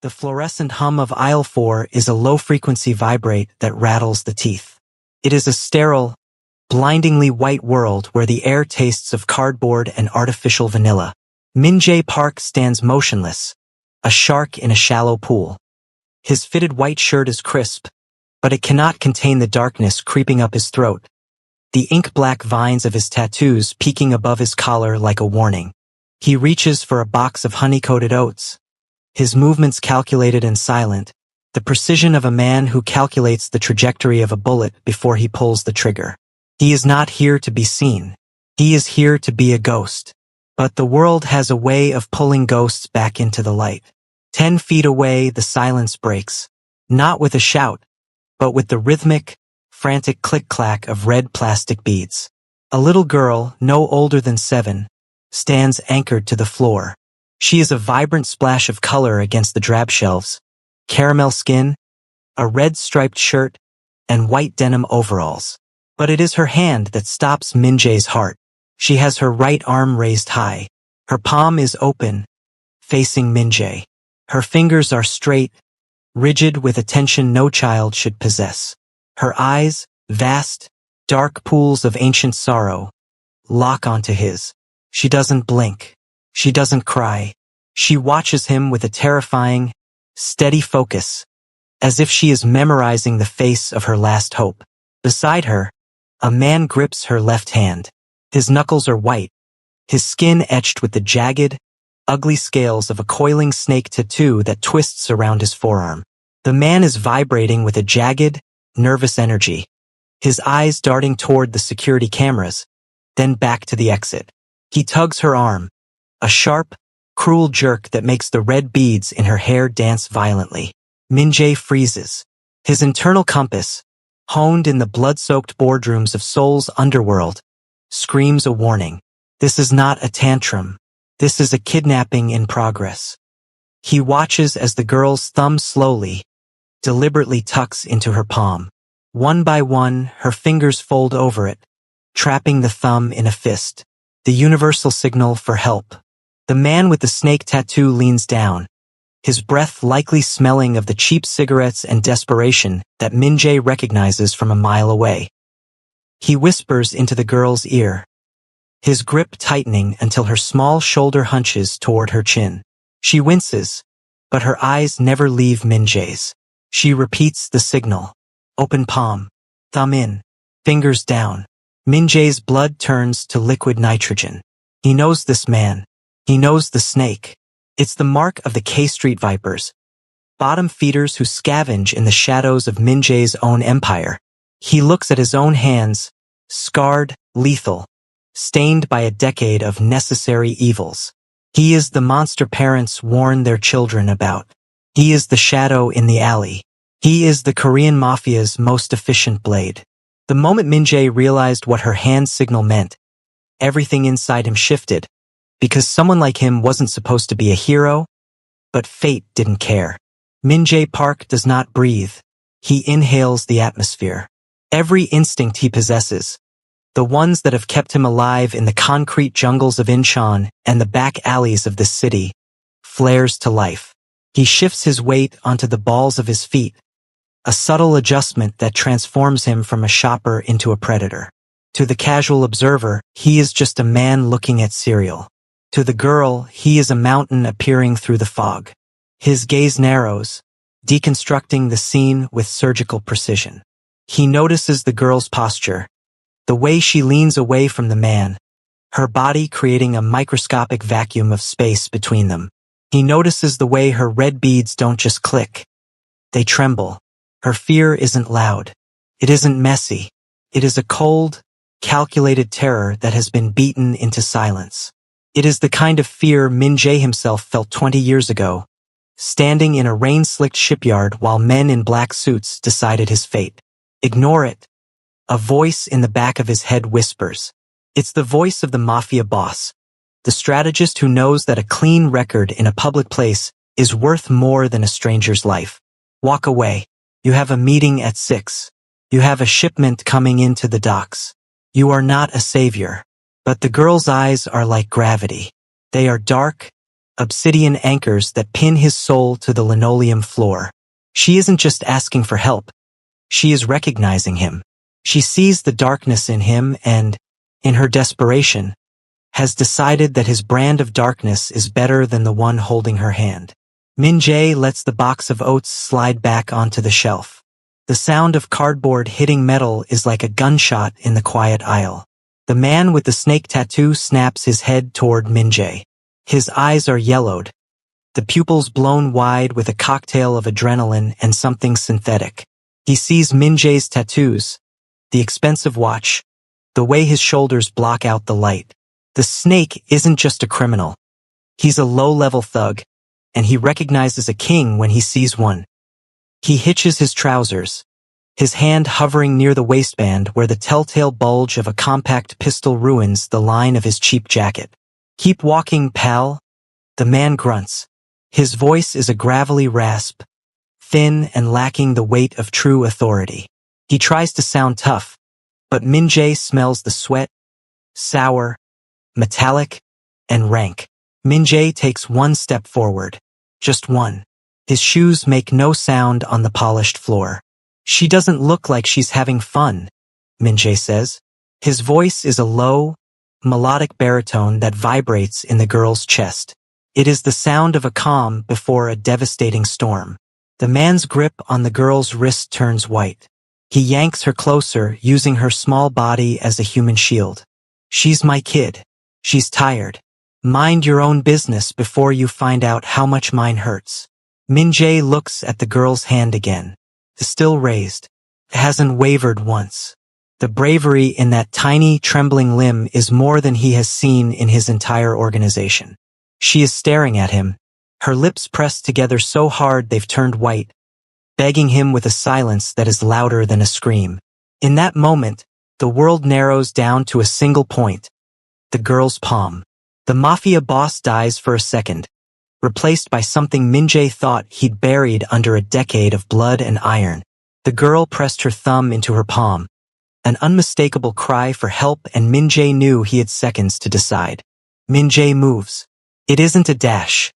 The fluorescent hum of aisle 4 is a low-frequency vibrate that rattles the teeth. It is a sterile, blindingly white world where the air tastes of cardboard and artificial vanilla. Min-jae Park stands motionless, a shark in a shallow pool. His fitted white shirt is crisp, but it cannot contain the darkness creeping up his throat. The ink-black vines of his tattoos peeking above his collar like a warning. He reaches for a box of honey-coated oats. His movements calculated and silent, the precision of a man who calculates the trajectory of a bullet before he pulls the trigger. He is not here to be seen. He is here to be a ghost. But the world has a way of pulling ghosts back into the light. 10 feet away, the silence breaks, not with a shout, but with the rhythmic, frantic click-clack of red plastic beads. A little girl, no older than 7, stands anchored to the floor. She is a vibrant splash of color against the drab shelves. Caramel skin, a red striped shirt, and white denim overalls. But it is her hand that stops Min-jae's heart. She has her right arm raised high. Her palm is open, facing Min-jae. Her fingers are straight, rigid with a tension no child should possess. Her eyes, vast, dark pools of ancient sorrow, lock onto his. She doesn't blink. She doesn't cry. She watches him with a terrifying, steady focus, as if she is memorizing the face of her last hope. Beside her, a man grips her left hand. His knuckles are white, his skin etched with the jagged, ugly scales of a coiling snake tattoo that twists around his forearm. The man is vibrating with a jagged, nervous energy, his eyes darting toward the security cameras, then back to the exit. He tugs her arm, a sharp, cruel jerk that makes the red beads in her hair dance violently. Min-jae freezes. His internal compass, honed in the blood-soaked boardrooms of Seoul's underworld, screams a warning. This is not a tantrum. This is a kidnapping in progress. He watches as the girl's thumb slowly, deliberately tucks into her palm. One by one, her fingers fold over it, trapping the thumb in a fist. The universal signal for help. The man with the snake tattoo leans down, his breath likely smelling of the cheap cigarettes and desperation that Min-jae recognizes from a mile away. He whispers into the girl's ear, his grip tightening until her small shoulder hunches toward her chin. She winces, but her eyes never leave Min-jae's. She repeats the signal. Open palm, thumb in, fingers down. Min-jae's blood turns to liquid nitrogen. He knows this man. He knows the snake. It's the mark of the K Street Vipers, bottom feeders who scavenge in the shadows of Min-jae's own empire. He looks at his own hands, scarred, lethal, stained by a decade of necessary evils. He is the monster parents warn their children about. He is the shadow in the alley. He is the Korean Mafia's most efficient blade. The moment Min-jae realized what her hand signal meant, everything inside him shifted, because someone like him wasn't supposed to be a hero, but fate didn't care. Min-jae Park does not breathe. He inhales the atmosphere. Every instinct he possesses, the ones that have kept him alive in the concrete jungles of Incheon and the back alleys of this city, flares to life. He shifts his weight onto the balls of his feet, a subtle adjustment that transforms him from a shopper into a predator. To the casual observer, he is just a man looking at cereal. To the girl, he is a mountain appearing through the fog. His gaze narrows, deconstructing the scene with surgical precision. He notices the girl's posture, the way she leans away from the man, her body creating a microscopic vacuum of space between them. He notices the way her red beads don't just click. They tremble. Her fear isn't loud. It isn't messy. It is a cold, calculated terror that has been beaten into silence. It is the kind of fear Min-jae himself felt 20 years ago, standing in a rain-slicked shipyard while men in black suits decided his fate. Ignore it. A voice in the back of his head whispers. It's the voice of the Mafia boss, the strategist who knows that a clean record in a public place is worth more than a stranger's life. Walk away. You have a meeting at 6. You have a shipment coming into the docks. You are not a savior. But the girl's eyes are like gravity. They are dark, obsidian anchors that pin his soul to the linoleum floor. She isn't just asking for help. She is recognizing him. She sees the darkness in him and, in her desperation, has decided that his brand of darkness is better than the one holding her hand. Min-jae lets the box of oats slide back onto the shelf. The sound of cardboard hitting metal is like a gunshot in the quiet aisle. The man with the snake tattoo snaps his head toward Min-jae. His eyes are yellowed, the pupils blown wide with a cocktail of adrenaline and something synthetic. He sees Min-jae's tattoos, the expensive watch, the way his shoulders block out the light. The snake isn't just a criminal. He's a low-level thug, and he recognizes a king when he sees one. He hitches his trousers, his hand hovering near the waistband where the telltale bulge of a compact pistol ruins the line of his cheap jacket. "Keep walking, pal," the man grunts. His voice is a gravelly rasp, thin and lacking the weight of true authority. He tries to sound tough, but Min-jae smells the sweat, sour, metallic, and rank. Min-jae takes one step forward. Just one. His shoes make no sound on the polished floor. "She doesn't look like she's having fun," Min-jae says. His voice is a low, melodic baritone that vibrates in the girl's chest. It is the sound of a calm before a devastating storm. The man's grip on the girl's wrist turns white. He yanks her closer, using her small body as a human shield. "She's my kid. She's tired. Mind your own business before you find out how much mine hurts." Min-jae looks at the girl's hand again. Still raised. It hasn't wavered once. The bravery in that tiny, trembling limb is more than he has seen in his entire organization. She is staring at him, her lips pressed together so hard they've turned white, begging him with a silence that is louder than a scream. In that moment, the world narrows down to a single point. The girl's palm. The Mafia boss dies for a second, replaced by something Min-jae thought he'd buried under a decade of blood and iron. The girl pressed her thumb into her palm, an unmistakable cry for help, and Min-jae knew he had seconds to decide. Min-jae moves. It isn't a dash.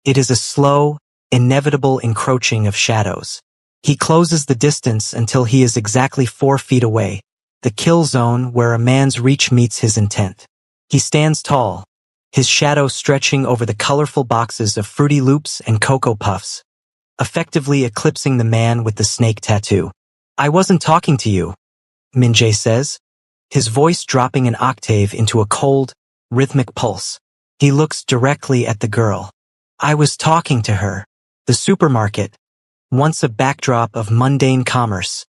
It is a slow, inevitable encroaching of shadows. He closes the distance until he is exactly 4 feet away, the kill zone where a man's reach meets his intent. He stands tall, his shadow stretching over the colorful boxes of Fruity Loops and Cocoa Puffs, effectively eclipsing the man with the snake tattoo. "I wasn't talking to you," Min-jae says, his voice dropping an octave into a cold, rhythmic pulse. He looks directly at the girl. "I was talking to her." The supermarket, once a backdrop of mundane commerce,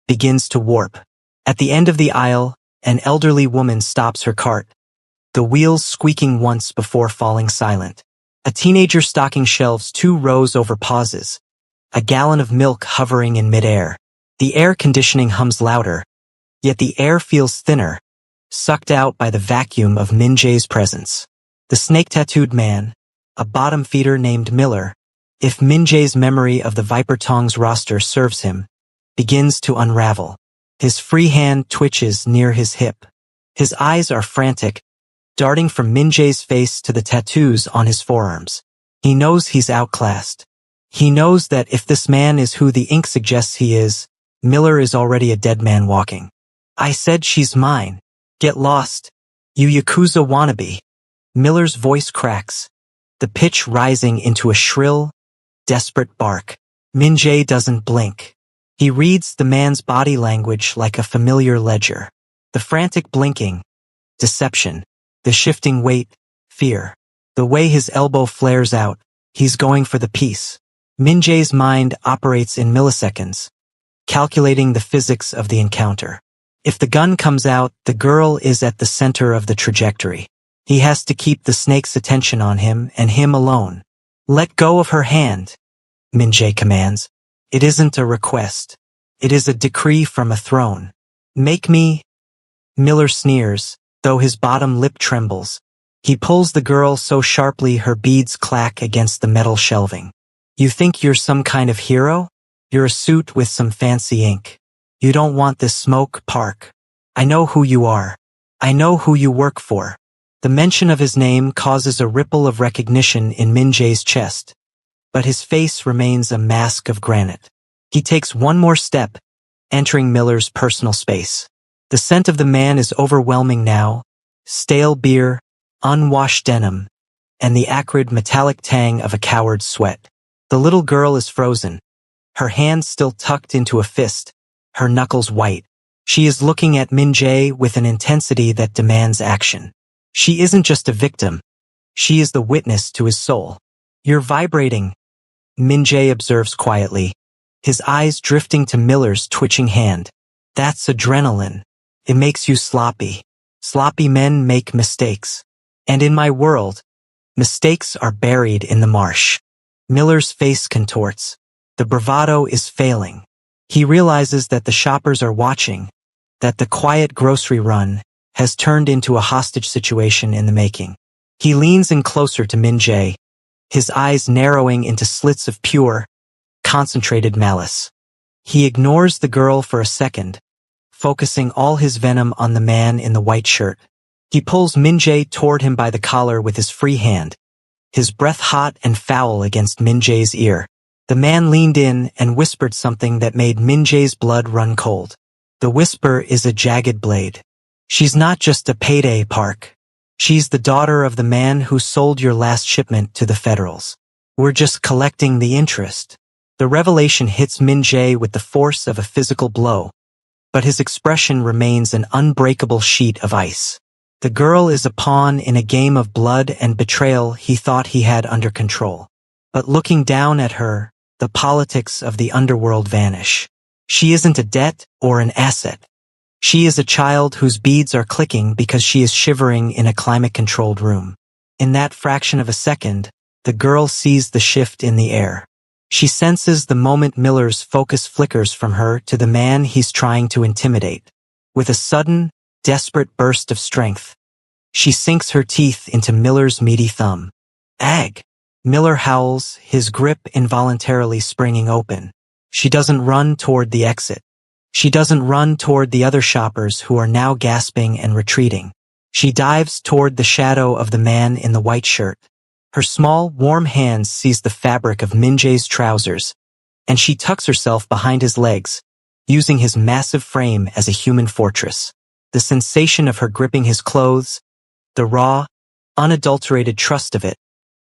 begins to warp. At the end of the aisle, an elderly woman stops her cart, the wheels squeaking once before falling silent. A teenager stocking shelves 2 rows over pauses, a gallon of milk hovering in midair. The air conditioning hums louder, yet the air feels thinner, sucked out by the vacuum of Min-jae's presence. The snake-tattooed man, a bottom feeder named Miller, if Min-jae's memory of the Viper Tongs roster serves him, begins to unravel. His free hand twitches near his hip. His eyes are frantic, darting from Min-jae's face to the tattoos on his forearms. He knows he's outclassed. He knows that if this man is who the ink suggests he is, Miller is already a dead man walking. "I said she's mine. Get lost, you Yakuza wannabe." Miller's voice cracks, the pitch rising into a shrill, desperate bark. Min-jae doesn't blink. He reads the man's body language like a familiar ledger. The frantic blinking, deception, the shifting weight, fear. The way his elbow flares out, he's going for the piece. Min-jae's mind operates in milliseconds, calculating the physics of the encounter. If the gun comes out, the girl is at the center of the trajectory. He has to keep the snake's attention on him and him alone. "Let go of her hand," Min-jae commands. It isn't a request. It is a decree from a throne. "Make me..." Miller sneers, though his bottom lip trembles. He pulls the girl so sharply her beads clack against the metal shelving. "You think you're some kind of hero? You're a suit with some fancy ink. You don't want this smoke, Park. I know who you are. I know who you work for." The mention of his name causes a ripple of recognition in Min Jae's chest, but his face remains a mask of granite. He takes one more step, entering Miller's personal space. The scent of the man is overwhelming now: stale beer, unwashed denim, and the acrid metallic tang of a coward's sweat. The little girl is frozen, her hands still tucked into a fist, her knuckles white. She is looking at Min Jae with an intensity that demands action. She isn't just a victim, she is the witness to his soul. "You're vibrating," Min Jae observes quietly, his eyes drifting to Miller's twitching hand. "That's adrenaline. It makes you sloppy. Sloppy men make mistakes. And in my world, mistakes are buried in the marsh." Miller's face contorts. The bravado is failing. He realizes that the shoppers are watching, that the quiet grocery run has turned into a hostage situation in the making. He leans in closer to Min Jae, his eyes narrowing into slits of pure, concentrated malice. He ignores the girl for a second, focusing all his venom on the man in the white shirt. He pulls Min Jae toward him by the collar with his free hand, his breath hot and foul against Min Jae's ear. The man leaned in and whispered something that made Min Jae's blood run cold. The whisper is a jagged blade. "She's not just a payday, Park. She's the daughter of the man who sold your last shipment to the Federals. We're just collecting the interest." The revelation hits Min Jae with the force of a physical blow, but his expression remains an unbreakable sheet of ice. The girl is a pawn in a game of blood and betrayal he thought he had under control. But looking down at her, the politics of the underworld vanish. She isn't a debt or an asset. She is a child whose beads are clicking because she is shivering in a climate-controlled room. In that fraction of a second, the girl sees the shift in the air. She senses the moment Miller's focus flickers from her to the man he's trying to intimidate. With a sudden, desperate burst of strength, she sinks her teeth into Miller's meaty thumb. "Ag!" Miller howls, his grip involuntarily springing open. She doesn't run toward the exit. She doesn't run toward the other shoppers who are now gasping and retreating. She dives toward the shadow of the man in the white shirt. Her small, warm hands seize the fabric of Min Jae's trousers, and she tucks herself behind his legs, using his massive frame as a human fortress. The sensation of her gripping his clothes, the raw, unadulterated trust of it,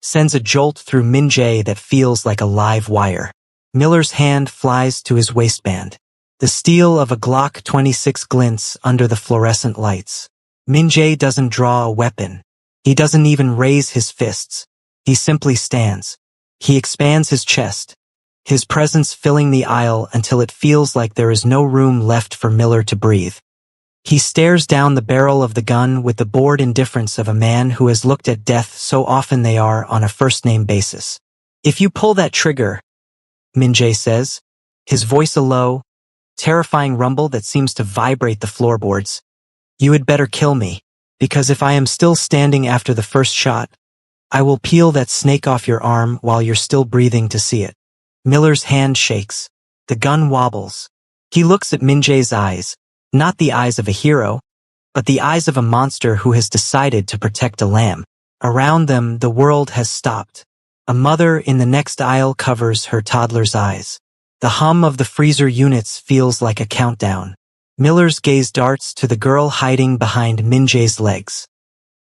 sends a jolt through Min Jae that feels like a live wire. Miller's hand flies to his waistband. The steel of a Glock 26 glints under the fluorescent lights. Min Jae doesn't draw a weapon. He doesn't even raise his fists. He simply stands. He expands his chest, his presence filling the aisle until it feels like there is no room left for Miller to breathe. He stares down the barrel of the gun with the bored indifference of a man who has looked at death so often they are on a first-name basis. "If you pull that trigger," Min Jae says, his voice a low, terrifying rumble that seems to vibrate the floorboards, "you had better kill me, because if I am still standing after the first shot, I will peel that snake off your arm while you're still breathing to see it." Miller's hand shakes. The gun wobbles. He looks at Min Jae's eyes, not the eyes of a hero, but the eyes of a monster who has decided to protect a lamb. Around them, the world has stopped. A mother in the next aisle covers her toddler's eyes. The hum of the freezer units feels like a countdown. Miller's gaze darts to the girl hiding behind Min Jae's legs.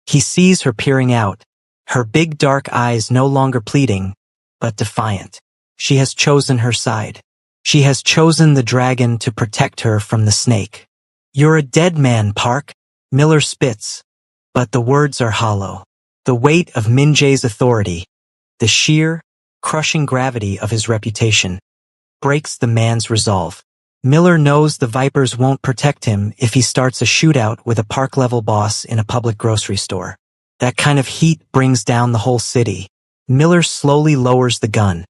He sees her peering out, her big dark eyes no longer pleading, but defiant. She has chosen her side. She has chosen the dragon to protect her from the snake. "You're a dead man, Park," Miller spits, but the words are hollow. The weight of Min Jae's authority, the sheer, crushing gravity of his reputation, breaks the man's resolve. Miller knows the Vipers won't protect him if he starts a shootout with a Park-level boss in a public grocery store. That kind of heat brings down the whole city. Miller slowly lowers the gun,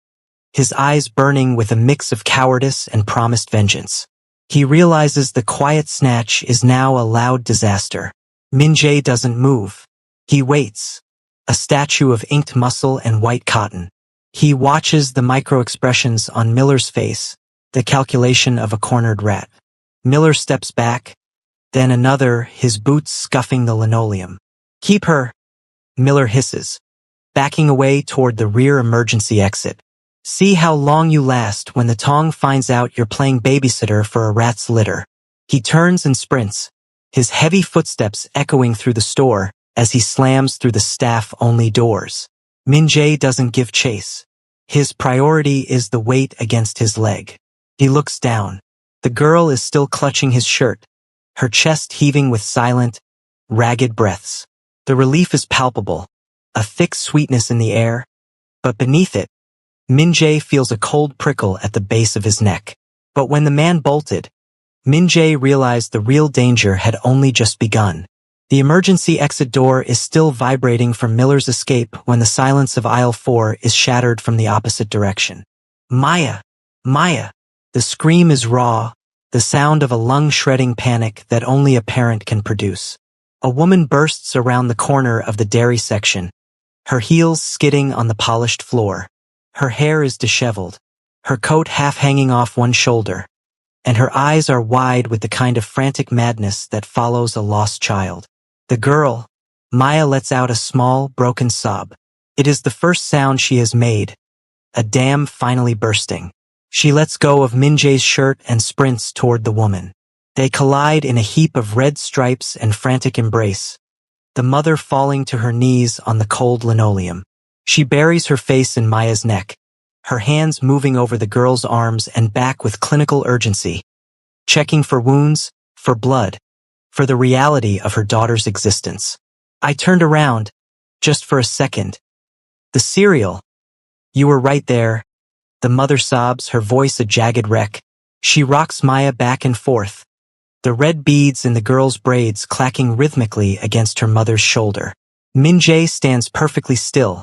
his eyes burning with a mix of cowardice and promised vengeance. He realizes the quiet snatch is now a loud disaster. Min Jae doesn't move. He waits, a statue of inked muscle and white cotton. He watches the micro-expressions on Miller's face, the calculation of a cornered rat. Miller steps back, then another, his boots scuffing the linoleum. Keep her, Miller hisses, backing away toward the rear emergency exit. See how long you last when the Tong finds out you're playing babysitter for a rat's litter. He turns and sprints, his heavy footsteps echoing through the store as he slams through the staff-only doors. Min-jae doesn't give chase. His priority is the weight against his leg. He looks down. The girl is still clutching his shirt, her chest heaving with silent, ragged breaths. The relief is palpable, a thick sweetness in the air, but beneath it, Min-jae feels a cold prickle at the base of his neck. But when the man bolted, Min-jae realized the real danger had only just begun. The emergency exit door is still vibrating from Miller's escape when the silence of aisle 4 is shattered from the opposite direction. Maya! Maya! The scream is raw, the sound of a lung-shredding panic that only a parent can produce. A woman bursts around the corner of the dairy section, her heels skidding on the polished floor. Her hair is disheveled, her coat half hanging off one shoulder, and her eyes are wide with the kind of frantic madness that follows a lost child. The girl, Maya, lets out a small, broken sob. It is the first sound she has made, a dam finally bursting. She lets go of Min-jae's shirt and sprints toward the woman. They collide in a heap of red stripes and frantic embrace, the mother falling to her knees on the cold linoleum. She buries her face in Maya's neck, her hands moving over the girl's arms and back with clinical urgency, checking for wounds, for blood, for the reality of her daughter's existence. I turned around, just for a second. The cereal. You were right there. The mother sobs, her voice a jagged wreck. She rocks Maya back and forth, the red beads in the girl's braids clacking rhythmically against her mother's shoulder. Min-jae stands perfectly still,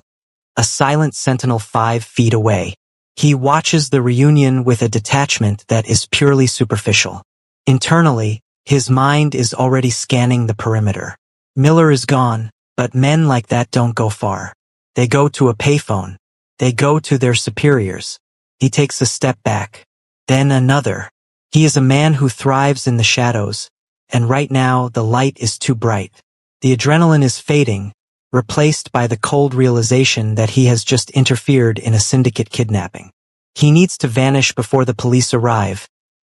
a silent sentinel 5 feet away. He watches the reunion with a detachment that is purely superficial. Internally, his mind is already scanning the perimeter. Miller is gone, but men like that don't go far. They go to a payphone. They go to their superiors. He takes a step back, then another. He is a man who thrives in the shadows, and right now the light is too bright. The adrenaline is fading, replaced by the cold realization that he has just interfered in a syndicate kidnapping. He needs to vanish before the police arrive,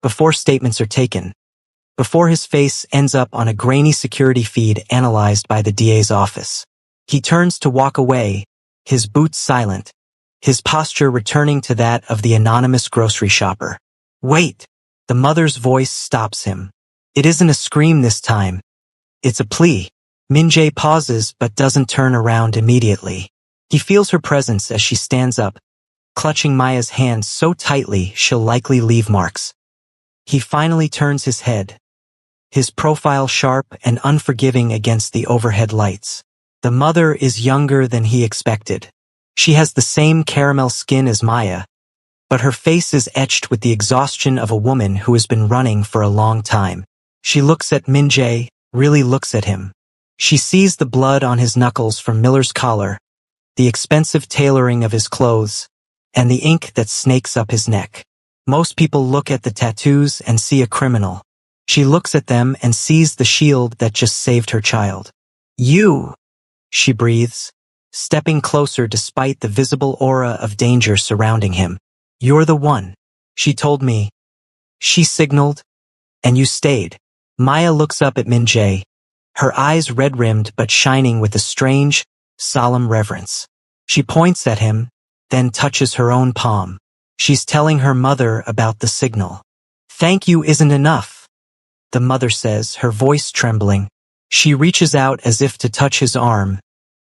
before statements are taken, before his face ends up on a grainy security feed analyzed by the DA's office. He turns to walk away, his boots silent, his posture returning to that of the anonymous grocery shopper. Wait! The mother's voice stops him. It isn't a scream this time. It's a plea. Min-jae pauses but doesn't turn around immediately. He feels her presence as she stands up, clutching Maya's hand so tightly she'll likely leave marks. He finally turns his head, his profile sharp and unforgiving against the overhead lights. The mother is younger than he expected. She has the same caramel skin as Maya, but her face is etched with the exhaustion of a woman who has been running for a long time. She looks at Min-jae, really looks at him. She sees the blood on his knuckles from Miller's collar, the expensive tailoring of his clothes, and the ink that snakes up his neck. Most people look at the tattoos and see a criminal. She looks at them and sees the shield that just saved her child. You, she breathes, stepping closer despite the visible aura of danger surrounding him. You're the one, she told me. She signaled, and you stayed. Maya looks up at Min-jae, her eyes red-rimmed but shining with a strange, solemn reverence. She points at him, then touches her own palm. She's telling her mother about the signal. Thank you isn't enough, the mother says, her voice trembling. She reaches out as if to touch his arm,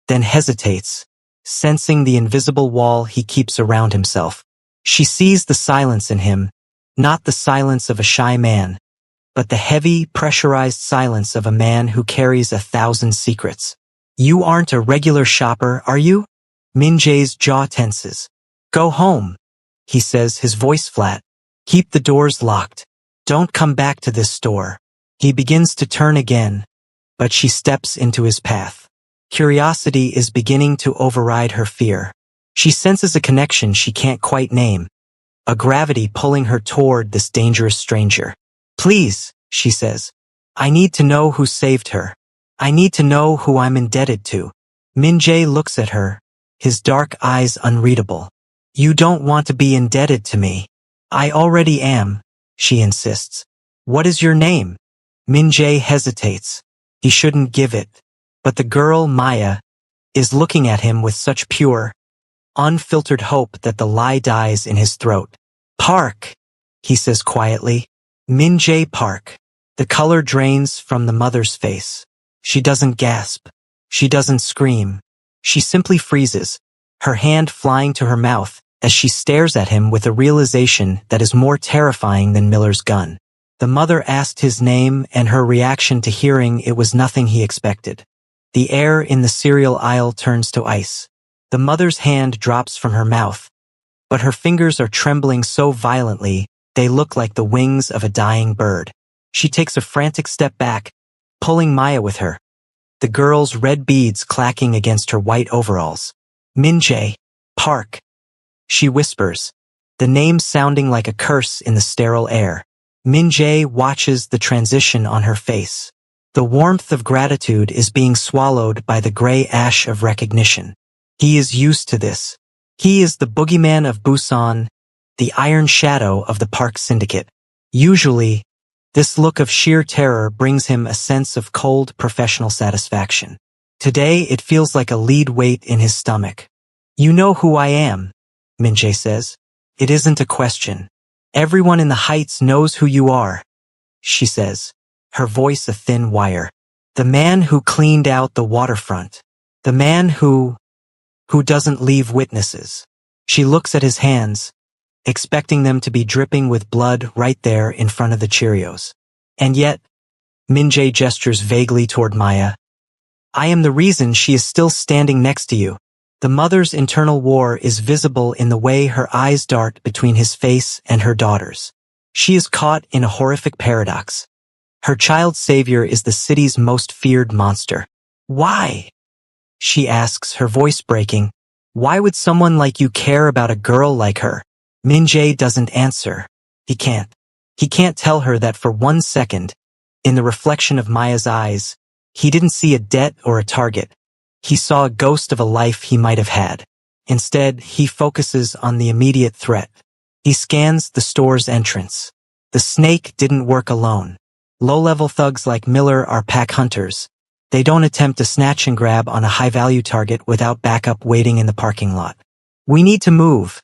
then hesitates, sensing the invisible wall he keeps around himself. She sees the silence in him, not the silence of a shy man, but the heavy, pressurized silence of a man who carries 1,000 secrets. You aren't a regular shopper, are you? Min-jae's jaw tenses. Go home, he says, his voice flat. Keep the doors locked. Don't come back to this store. He begins to turn again, but she steps into his path. Curiosity is beginning to override her fear. She senses a connection she can't quite name, a gravity pulling her toward this dangerous stranger. Please, she says. I need to know who saved her. I need to know who I'm indebted to. Min-jae looks at her, his dark eyes unreadable. You don't want to be indebted to me. I already am, she insists. What is your name? Min-jae hesitates. He shouldn't give it. But the girl, Maya, is looking at him with such pure, unfiltered hope that the lie dies in his throat. Park, he says quietly. Min-jae Park. The color drains from the mother's face. She doesn't gasp. She doesn't scream. She simply freezes, her hand flying to her mouth as she stares at him with a realization that is more terrifying than Miller's gun. The mother asked his name, and her reaction to hearing it was nothing he expected. The air in the cereal aisle turns to ice. The mother's hand drops from her mouth, but her fingers are trembling so violently they look like the wings of a dying bird. She takes a frantic step back, pulling Maya with her, the girl's red beads clacking against her white overalls. Min-jae Park, she whispers, the name sounding like a curse in the sterile air. Min-jae watches the transition on her face. The warmth of gratitude is being swallowed by the gray ash of recognition. He is used to this. He is the boogeyman of Busan, the iron shadow of the Park Syndicate. Usually, this look of sheer terror brings him a sense of cold professional satisfaction. Today, it feels like a lead weight in his stomach. You know who I am, Min-jae says. It isn't a question. Everyone in the Heights knows who you are, she says, her voice a thin wire. The man who cleaned out the waterfront. The man who doesn't leave witnesses. She looks at his hands, expecting them to be dripping with blood right there in front of the Cheerios. And yet, Min-jae gestures vaguely toward Maya. I am the reason she is still standing next to you. The mother's internal war is visible in the way her eyes dart between his face and her daughter's. She is caught in a horrific paradox. Her child's savior is the city's most feared monster. Why? She asks, her voice breaking. Why would someone like you care about a girl like her? Min-jae doesn't answer. He can't. He can't tell her that for 1 second, in the reflection of Maya's eyes, he didn't see a debt or a target. He saw a ghost of a life he might have had. Instead, he focuses on the immediate threat. He scans the store's entrance. The snake didn't work alone. Low-level thugs like Miller are pack hunters. They don't attempt to snatch and grab on a high-value target without backup waiting in the parking lot. We need to move,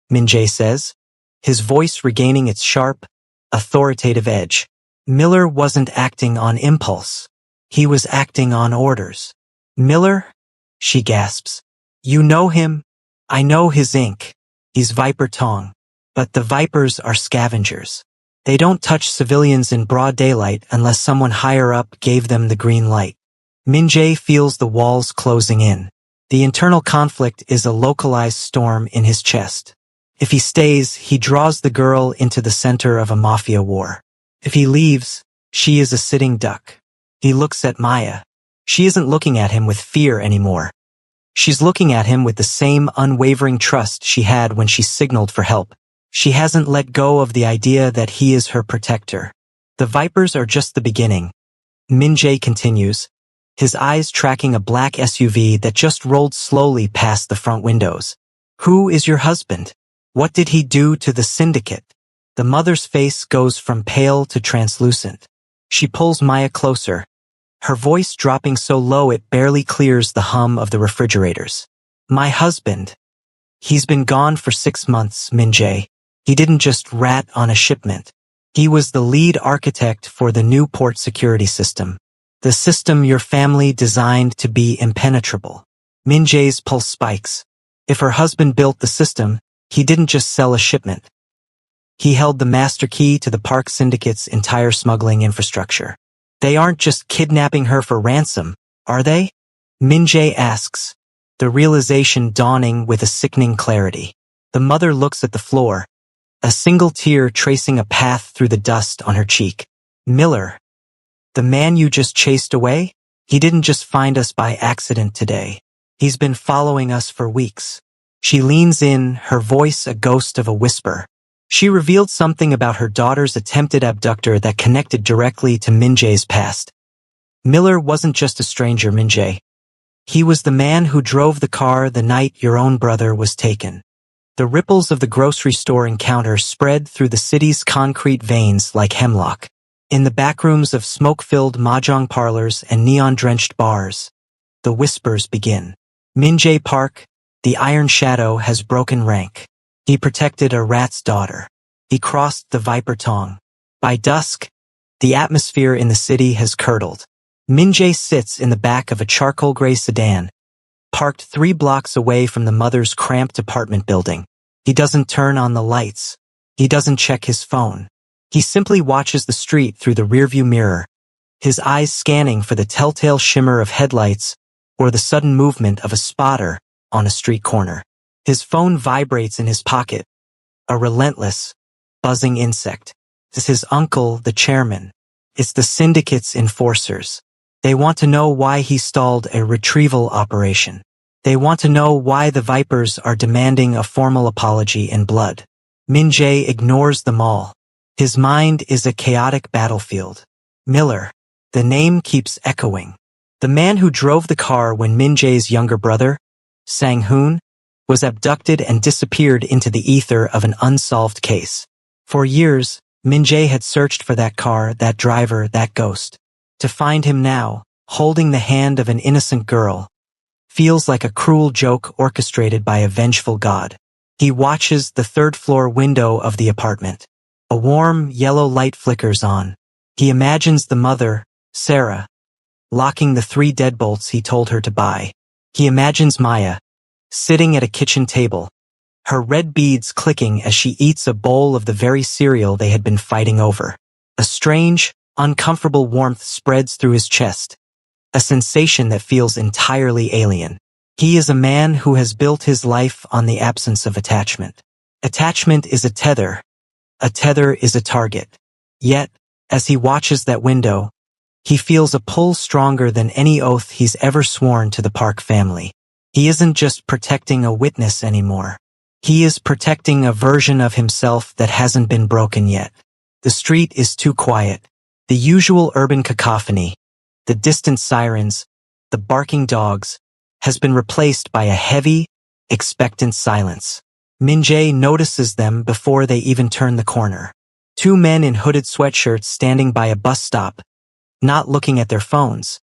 Min-jae says, his voice regaining its sharp, authoritative edge. Miller wasn't acting on impulse. He was acting on orders. Miller? She gasps. You know him? I know his ink. He's Viper Tong. But the Vipers are scavengers. They don't touch civilians in broad daylight unless someone higher up gave them the green light. Min-jae feels the walls closing in. The internal conflict is a localized storm in his chest. If he stays, he draws the girl into the center of a mafia war. If he leaves, she is a sitting duck. He looks at Maya. She isn't looking at him with fear anymore. She's looking at him with the same unwavering trust she had when she signaled for help. She hasn't let go of the idea that he is her protector. The Vipers are just the beginning. Min-jae continues, his eyes tracking a black SUV that just rolled slowly past the front windows. Who is your husband? What did he do to the syndicate? The mother's face goes from pale to translucent. She pulls Maya closer, her voice dropping so low it barely clears the hum of the refrigerators. My husband. He's been gone for 6 months, Min-jae. He didn't just rat on a shipment. He was the lead architect for the new port security system. The system your family designed to be impenetrable. Min-jae's pulse spikes. If her husband built the system, he didn't just sell a shipment. He held the master key to the Park Syndicate's entire smuggling infrastructure. They aren't just kidnapping her for ransom, are they? Min-jae asks, the realization dawning with a sickening clarity. The mother looks at the floor, a single tear tracing a path through the dust on her cheek. Miller, the man you just chased away? He didn't just find us by accident today. He's been following us for weeks. She leans in, her voice a ghost of a whisper. She revealed something about her daughter's attempted abductor that connected directly to Min-jae's past. Miller wasn't just a stranger, Min-jae. He was the man who drove the car the night your own brother was taken. The ripples of the grocery store encounter spread through the city's concrete veins like hemlock. In the backrooms of smoke-filled mahjong parlors and neon-drenched bars, the whispers begin. Min-jae Park, the Iron Shadow, has broken rank. He protected a rat's daughter. He crossed the Viper Tong. By dusk, the atmosphere in the city has curdled. Min-jae sits in the back of a charcoal gray sedan, parked 3 blocks away from the mother's cramped apartment building. He doesn't turn on the lights. He doesn't check his phone. He simply watches the street through the rearview mirror, his eyes scanning for the telltale shimmer of headlights or the sudden movement of a spotter on a street corner. His phone vibrates in his pocket, a relentless, buzzing insect. It's his uncle, the chairman. It's the syndicate's enforcers. They want to know why he stalled a retrieval operation. They want to know why the Vipers are demanding a formal apology in blood. Min-jae ignores them all. His mind is a chaotic battlefield. Miller. The name keeps echoing. The man who drove the car when Min-jae's younger brother, Sang-hoon, was abducted and disappeared into the ether of an unsolved case. For years, Min-jae had searched for that car, that driver, that ghost. To find him now, holding the hand of an innocent girl, feels like a cruel joke orchestrated by a vengeful god. He watches the third-floor window of the apartment. A warm, yellow light flickers on. He imagines the mother, Sarah, locking the 3 deadbolts he told her to buy. He imagines Maya, sitting at a kitchen table, her red beads clicking as she eats a bowl of the very cereal they had been fighting over. A strange, uncomfortable warmth spreads through his chest, a sensation that feels entirely alien. He is a man who has built his life on the absence of attachment. Attachment is a tether. A tether is a target. Yet, as he watches that window, he feels a pull stronger than any oath he's ever sworn to the Park family. He isn't just protecting a witness anymore. He is protecting a version of himself that hasn't been broken yet. The street is too quiet. The usual urban cacophony, the distant sirens, the barking dogs, has been replaced by a heavy, expectant silence. Min-jae notices them before they even turn the corner. 2 men in hooded sweatshirts standing by a bus stop, not looking at their phones,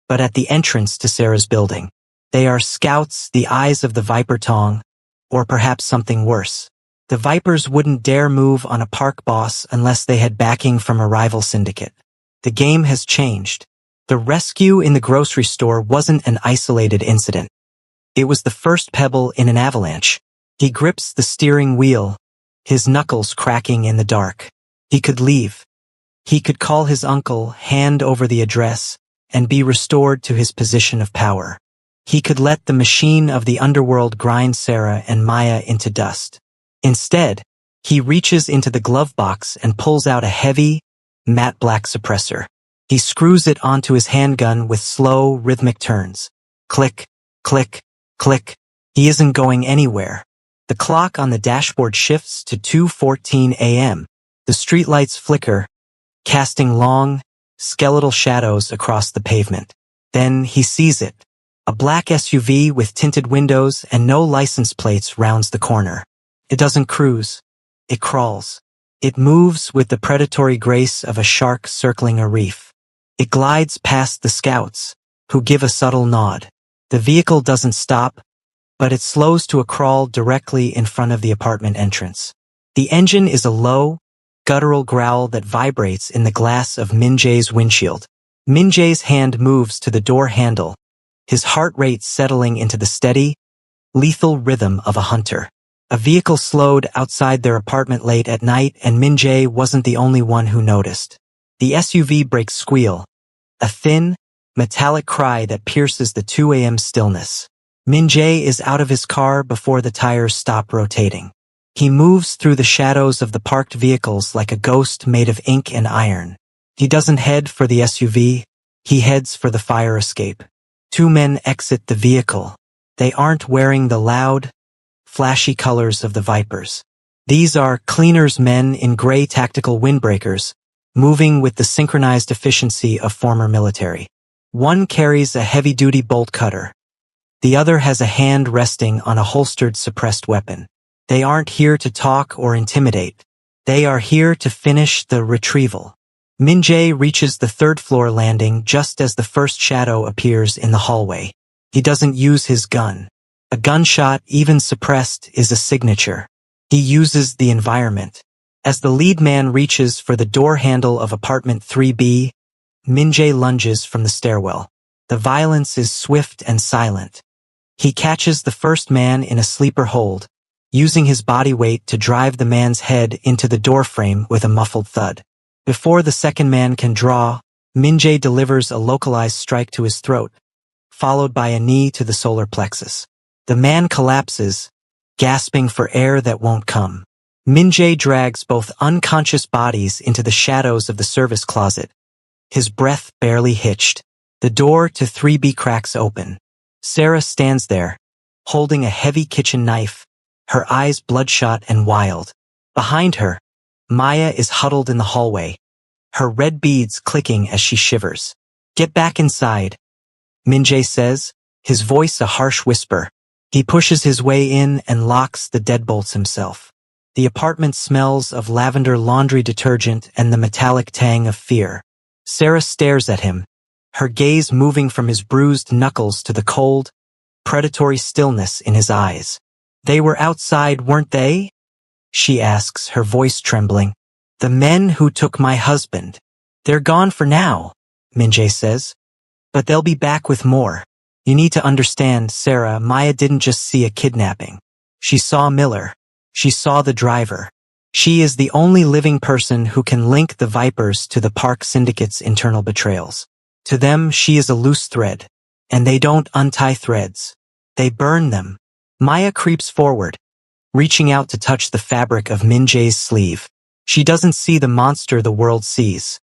but at the entrance to Sarah's building. They are scouts, the eyes of the Viper Tong, or perhaps something worse. The Vipers wouldn't dare move on a Park boss unless they had backing from a rival syndicate. The game has changed. The rescue in the grocery store wasn't an isolated incident. It was the first pebble in an avalanche. He grips the steering wheel, his knuckles cracking in the dark. He could leave. He could call his uncle, hand over the address, and be restored to his position of power. He could let the machine of the underworld grind Sarah and Maya into dust. Instead, he reaches into the glove box and pulls out a heavy, matte black suppressor. He screws it onto his handgun with slow, rhythmic turns. Click, click, click. He isn't going anywhere. The clock on the dashboard shifts to 2:14 a.m. The streetlights flicker, casting long, skeletal shadows across the pavement. Then he sees it. A black SUV with tinted windows and no license plates rounds the corner. It doesn't cruise. It crawls. It moves with the predatory grace of a shark circling a reef. It glides past the scouts, who give a subtle nod. The vehicle doesn't stop, but it slows to a crawl directly in front of the apartment entrance. The engine is a low, guttural growl that vibrates in the glass of Min-jae's windshield. Min-jae's hand moves to the door handle, his heart rate settling into the steady, lethal rhythm of a hunter. A vehicle slowed outside their apartment late at night, and Min-jae wasn't the only one who noticed. The SUV brakes squeal, a thin, metallic cry that pierces the 2 a.m. stillness. Min-jae is out of his car before the tires stop rotating. He moves through the shadows of the parked vehicles like a ghost made of ink and iron. He doesn't head for the SUV, he heads for the fire escape. 2 men exit the vehicle. They aren't wearing the loud, flashy colors of the Vipers. These are cleaners' men in gray tactical windbreakers, moving with the synchronized efficiency of former military. One carries a heavy-duty bolt cutter. The other has a hand resting on a holstered suppressed weapon. They aren't here to talk or intimidate. They are here to finish the retrieval. Min-jae reaches the third-floor landing just as the first shadow appears in the hallway. He doesn't use his gun. A gunshot, even suppressed, is a signature. He uses the environment. As the lead man reaches for the door handle of apartment 3B, Min-jae lunges from the stairwell. The violence is swift and silent. He catches the first man in a sleeper hold, using his body weight to drive the man's head into the doorframe with a muffled thud. Before the second man can draw, Min-jae delivers a localized strike to his throat, followed by a knee to the solar plexus. The man collapses, gasping for air that won't come. Min-jae drags both unconscious bodies into the shadows of the service closet. His breath barely hitched. The door to 3B cracks open. Sarah stands there, holding a heavy kitchen knife, her eyes bloodshot and wild. Behind her, Maya is huddled in the hallway, her red beads clicking as she shivers. "Get back inside," Min-jae says, his voice a harsh whisper. He pushes his way in and locks the deadbolts himself. The apartment smells of lavender laundry detergent and the metallic tang of fear. Sarah stares at him, her gaze moving from his bruised knuckles to the cold, predatory stillness in his eyes. "They were outside, weren't they?" she asks, her voice trembling. "The men who took my husband. They're gone for now," Min-jae says. "But they'll be back with more. You need to understand, Sarah, Maya didn't just see a kidnapping. She saw Miller. She saw the driver. She is the only living person who can link the Vipers to the Park Syndicate's internal betrayals. To them, she is a loose thread. And they don't untie threads. They burn them." Maya creeps forward, reaching out to touch the fabric of Min-jae's sleeve. She doesn't see the monster the world sees.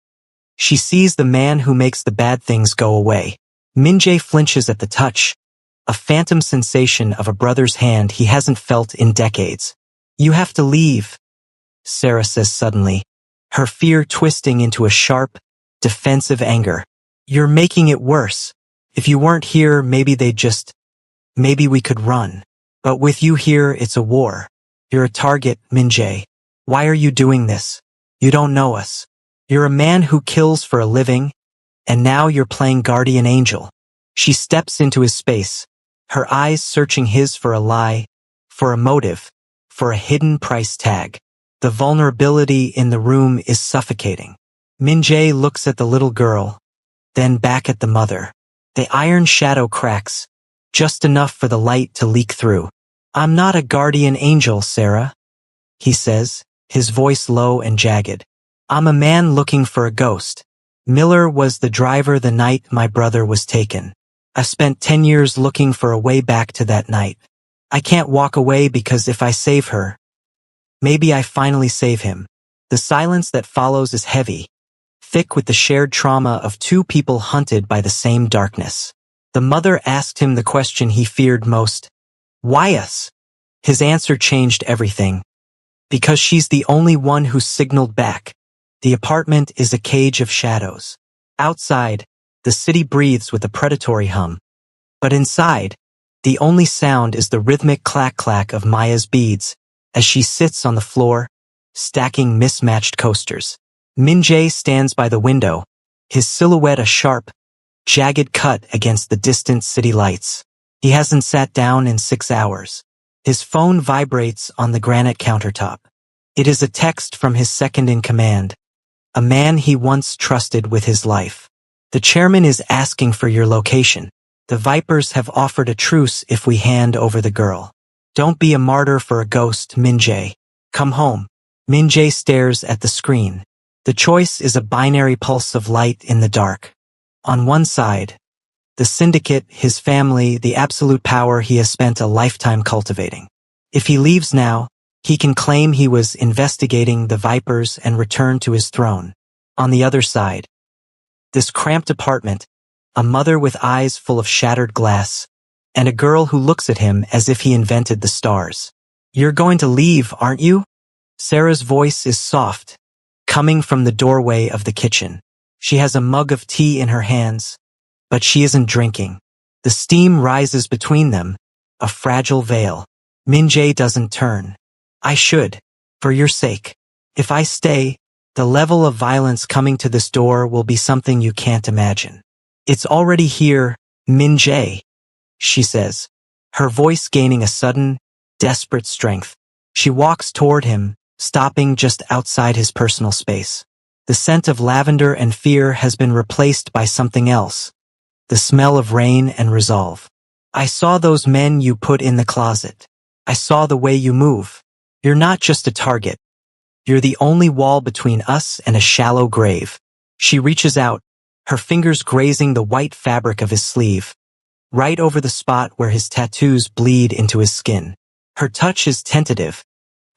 She sees the man who makes the bad things go away. Min-jae flinches at the touch, a phantom sensation of a brother's hand he hasn't felt in decades. "You have to leave," Sarah says suddenly, her fear twisting into a sharp, defensive anger. "You're making it worse. If you weren't here, maybe we could run. But with you here, it's a war. You're a target, Min-jae. Why are you doing this? You don't know us. You're a man who kills for a living, and now you're playing guardian angel." She steps into his space, her eyes searching his for a lie, for a motive, for a hidden price tag. The vulnerability in the room is suffocating. Min-jae looks at the little girl, then back at the mother. The iron shadow cracks, just enough for the light to leak through. "I'm not a guardian angel, Sarah," he says, his voice low and jagged. "I'm a man looking for a ghost. Miller was the driver the night my brother was taken. I spent 10 years looking for a way back to that night. I can't walk away because if I save her, maybe I finally save him." The silence that follows is heavy, thick with the shared trauma of two people hunted by the same darkness. The mother asked him the question he feared most. "Why us?" His answer changed everything. "Because she's the only one who signaled back." The apartment is a cage of shadows. Outside, the city breathes with a predatory hum. But inside, the only sound is the rhythmic clack-clack of Maya's beads as she sits on the floor, stacking mismatched coasters. Min-jae stands by the window, his silhouette a sharp, jagged cut against the distant city lights. He hasn't sat down in 6 hours. His phone vibrates on the granite countertop. It is a text from his second-in-command, a man he once trusted with his life. "The chairman is asking for your location. The Vipers have offered a truce if we hand over the girl. Don't be a martyr for a ghost, Min-jae. Come home." Min-jae stares at the screen. The choice is a binary pulse of light in the dark. On one side, the syndicate, his family, the absolute power he has spent a lifetime cultivating. If he leaves now, he can claim he was investigating the Vipers and return to his throne. On the other side, this cramped apartment, a mother with eyes full of shattered glass, and a girl who looks at him as if he invented the stars. "You're going to leave, aren't you?" Sarah's voice is soft, coming from the doorway of the kitchen. She has a mug of tea in her hands, but she isn't drinking. The steam rises between them, a fragile veil. Min-jae doesn't turn. I should, for your sake. If I stay, the level of violence coming to this door will be something you can't imagine. It's already here, Min-jae, she says, her voice gaining a sudden, desperate strength. She walks toward him, stopping just outside his personal space. The scent of lavender and fear has been replaced by something else. The smell of rain and resolve. I saw those men you put in the closet. I saw the way you move. You're not just a target. You're the only wall between us and a shallow grave. She reaches out, her fingers grazing the white fabric of his sleeve, right over the spot where his tattoos bleed into his skin. Her touch is tentative,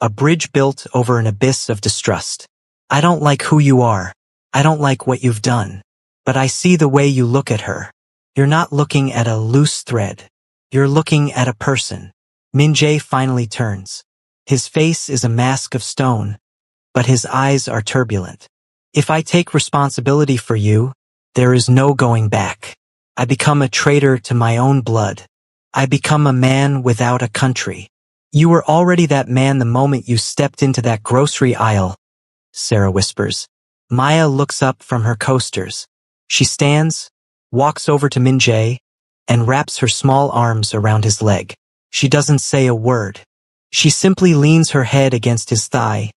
a bridge built over an abyss of distrust. I don't like who you are. I don't like what you've done. But I see the way you look at her. You're not looking at a loose thread. You're looking at a person. Min-jae finally turns. His face is a mask of stone, but his eyes are turbulent. If I take responsibility for you, there is no going back. I become a traitor to my own blood. I become a man without a country. You were already that man the moment you stepped into that grocery aisle, Sarah whispers. Maya looks up from her coasters. She stands, walks over to Min-jae, and wraps her small arms around his leg. She doesn't say a word. She simply leans her head against his thigh,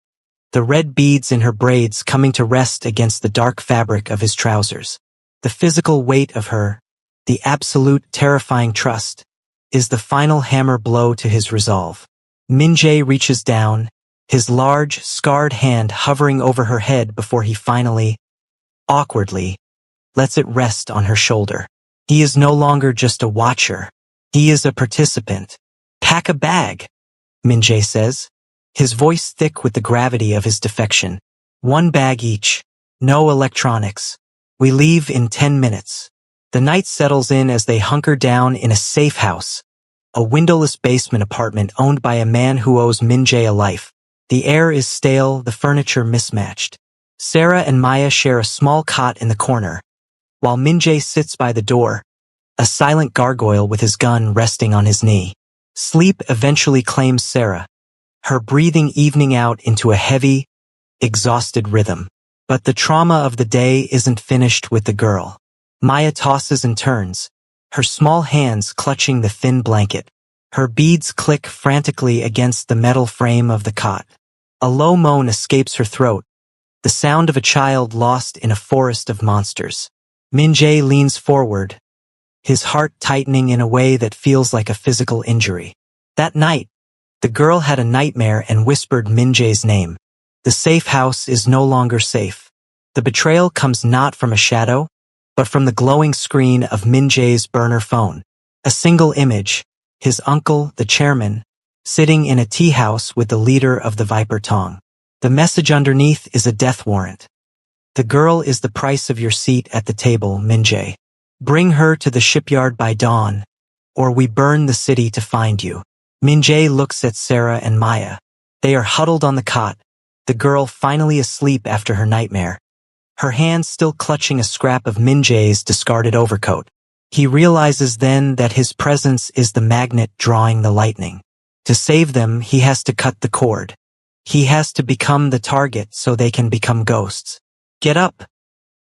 the red beads in her braids coming to rest against the dark fabric of his trousers. The physical weight of her, the absolute terrifying trust, is the final hammer blow to his resolve. Min-jae reaches down, his large, scarred hand hovering over her head before he finally, awkwardly, lets it rest on her shoulder. He is no longer just a watcher. He is a participant. Pack a bag, Min-jae says, his voice thick with the gravity of his defection. 1 bag each. No electronics. We leave in 10 minutes. The night settles in as they hunker down in a safe house, a windowless basement apartment owned by a man who owes Min-jae a life. The air is stale, the furniture mismatched. Sarah and Maya share a small cot in the corner, while Min-jae sits by the door, a silent gargoyle with his gun resting on his knee. Sleep eventually claims Sarah, her breathing evening out into a heavy, exhausted rhythm. But the trauma of the day isn't finished with the girl. Maya tosses and turns, her small hands clutching the thin blanket. Her beads click frantically against the metal frame of the cot. A low moan escapes her throat, the sound of a child lost in a forest of monsters. Min-jae leans forward, his heart tightening in a way that feels like a physical injury. That night, the girl had a nightmare and whispered Min-jae's name. The safe house is no longer safe. The betrayal comes not from a shadow, but from the glowing screen of Min-jae's burner phone. A single image, his uncle, the chairman, sitting in a tea house with the leader of the Viper Tong. The message underneath is a death warrant. The girl is the price of your seat at the table, Min-jae. Bring her to the shipyard by dawn, or we burn the city to find you. Min-jae looks at Sarah and Maya. They are huddled on the cot, the girl finally asleep after her nightmare, her hand still clutching a scrap of Min-jae's discarded overcoat. He realizes then that his presence is the magnet drawing the lightning. To save them, he has to cut the cord. He has to become the target so they can become ghosts. Get up,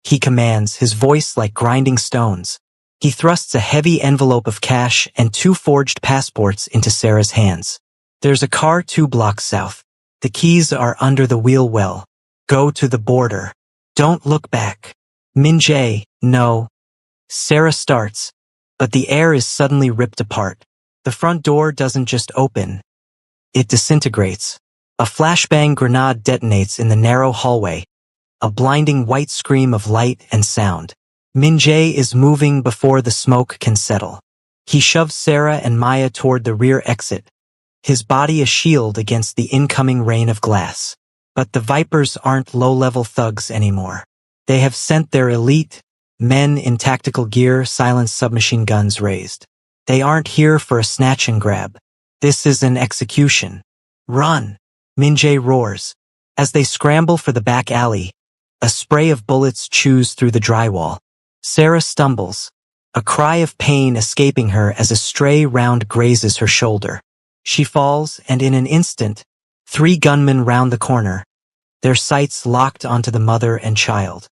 he commands, his voice like grinding stones. He thrusts a heavy envelope of cash and 2 forged passports into Sarah's hands. There's a car 2 blocks south. The keys are under the wheel well. Go to the border. Don't look back. Min-jae, no. Sarah starts, but the air is suddenly ripped apart. The front door doesn't just open. It disintegrates. A flashbang grenade detonates in the narrow hallway, a blinding white scream of light and sound. Min-jae is moving before the smoke can settle. He shoves Sarah and Maya toward the rear exit, his body a shield against the incoming rain of glass. But the Vipers aren't low-level thugs anymore. They have sent their elite, men in tactical gear, silenced submachine guns raised. They aren't here for a snatch and grab. This is an execution. Run! Min-jae roars. As they scramble for the back alley, a spray of bullets chews through the drywall. Sarah stumbles, a cry of pain escaping her as a stray round grazes her shoulder. She falls, and in an instant, 3 gunmen round the corner, their sights locked onto the mother and child.